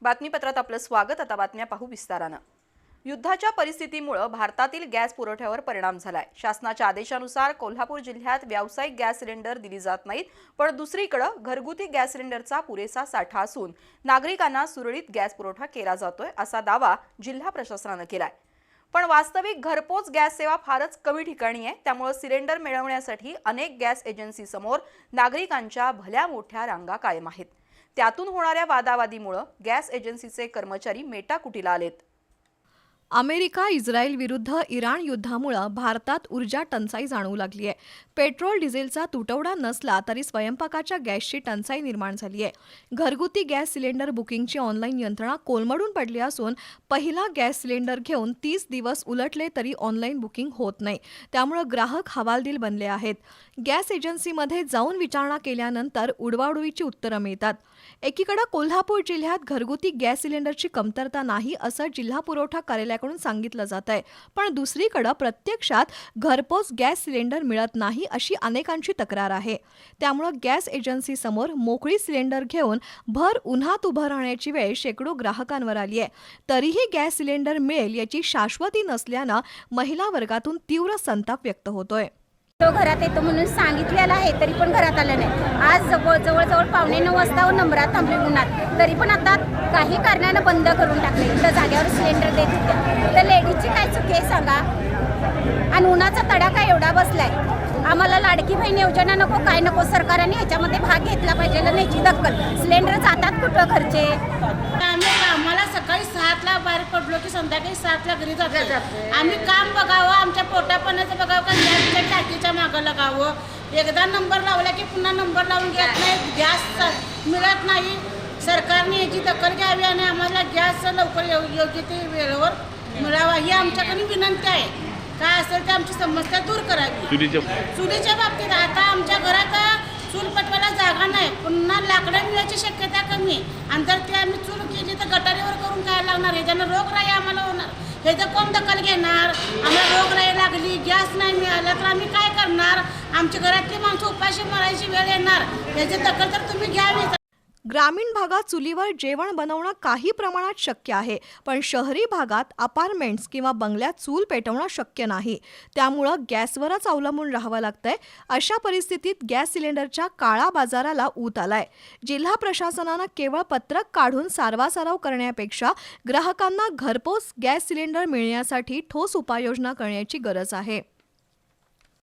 बातमीपत्रात आपलं स्वागत। आता बातम्या पाहू विस्तारानं। युद्धाच्या परिस्थितीमुळे भारतातील गॅस पुरवठ्यावर परिणाम झालाय। शासनाच्या आदेशानुसार कोल्हापूर जिल्ह्यात व्यावसायिक गॅस सिलेंडर दिली जात नाहीत, पण दुसरीकडे घरगुती गॅस सिलेंडरचा पुरेसा साठा असून नागरिकांना सुरळीत गॅस पुरवठा केला जातोय असा दावा जिल्हा प्रशासनाने केलाय। पण वास्तविक घरपोच गॅस सेवा फारच कमी ठिकाणी आहे। त्यामुळे सिलेंडर मिळवण्यासाठी अनेक गॅस एजन्सी समोर नागरिकांच्या भल्या मोठ्या रांगा कायम आहेत। त्यातून होणाऱ्या वादावादीमुळे गॅस एजन्सीचे कर्मचारी मेटाकुटीला आलेत। अमेरिका इस्रायल विरुद्ध इराण युद्धामुळे भारतात ऊर्जा टंचाई जाणवू लागली आहे। पेट्रोल डिझेलचा तुटवडा नसला तरी स्वयंपाकाच्या गॅसची टंचाई निर्माण झाली आहे। घरगुती गॅस सिलेंडर बुकिंगची ऑनलाईन यंत्रणा कोलमडून पडली असून पहिला गॅस सिलेंडर घेऊन 30 दिवस उलटले तरी ऑनलाईन बुकिंग होत नाही। त्यामुळे ग्राहक हवालदिल बनले आहेत। गॅस एजन्सीमध्ये जाऊन विचारणा केल्यानंतर उडवाउडवीची उत्तरं मिळतात। एकीकडे कोल्हापूर जिल्ह्यात घरगुती गॅस सिलेंडरची कमतरता नाही असं जिल्हा पुरवठा कार्यालयाकडून सांगितलं जात आहे, पण दुसरीकडे प्रत्यक्षात घरपोच गॅस सिलेंडर मिळत नाही अशी अनेकांची तक्रार आहे। त्यामुळे गॅस एजन्सी समोर मोकळी सिलेंडर घेऊन भर उन्हात उभं राहण्याची वेळ शेकडो ग्राहकांवर आली आहे। तरीही गॅस सिलेंडर मिळेल याची शाश्वती नसल्यानं महिला वर्गातून तीव्र संताप व्यक्त होतोय। तो घरात येतो म्हणून सांगितलेला आहे, तरी पण घरात आलं नाही। आज जवळजवळ 9:15 वाजता नंबरात थांबले उन्हात, तरी पण आता काही कारणानं बंद करून टाकले। इथं जागेवर सिलेंडर देत होत्या, तर लेडीजची काय चुकी आहे सांगा? आणि उन्हाचा तडाखा एवढा बसलाय। आम्हाला लाडकी बहीण योजना नको, काय नको, सरकारने ह्याच्यामध्ये भाग घेतला पाहिजे याची दखल। सिलेंडर जातात कुठं घरचे? आम्हाला सकाळी 7ला बाहेर पडलो की संध्याकाळी 7ला घरी जातो। आम्ही काम बघावं, आमच्या पोटापाण्याचं बघावं का गॅसच्या टाकीच्या मागं लागावं। एकदा नंबर लावला की पुन्हा नंबर लावून घेत नाही, गॅस मिळत नाही। सरकारने याची दखल घ्यावी आणि आम्हाला गॅस लवकर योग्य ते वेळेवर मिळावा ही आमच्याकडे विनंती आहे। काय असेल ते आमची समस्या दूर करावी। चुलीच्या बाबतीत आता आमच्या घरात चूल पेटवायला जागा नाही, पुन्हा लाकडं मिळायची शक्यता कमी, आणि जर ते आम्ही चूल केली तर गटारीवर करून काय लागणार? ह्याच्यानं रोगराई आम्हाला होणार, ह्याचं कोण दखल घेणार? आम्हाला रोगराई लागली, गॅस नाही मिळाला तर आम्ही काय करणार? आमच्या घरातली माणसं उपाशी मरायची वेळ येणार, ह्याची दखल तर तुम्ही घ्यावी। ग्रामीण भागात चुलीवर जेवण बनवणं काही प्रमाणात शक्य आहे, पण शहरी भागात अपार्टमेंट्स किंवा बंगल्यात चूल पेटवणं शक्य नाही। त्यामुळं गॅसवरच अवलंबून राहावं लागतंय। अशा परिस्थितीत गॅस सिलेंडरच्या काळा बाजाराला ऊत आलाय। जिल्हा प्रशासनानं केवळ पत्रक काढून सारवासारव करण्यापेक्षा ग्राहकांना घरपोच गॅस सिलेंडर मिळण्यासाठी ठोस उपाययोजना करण्याची गरज आहे।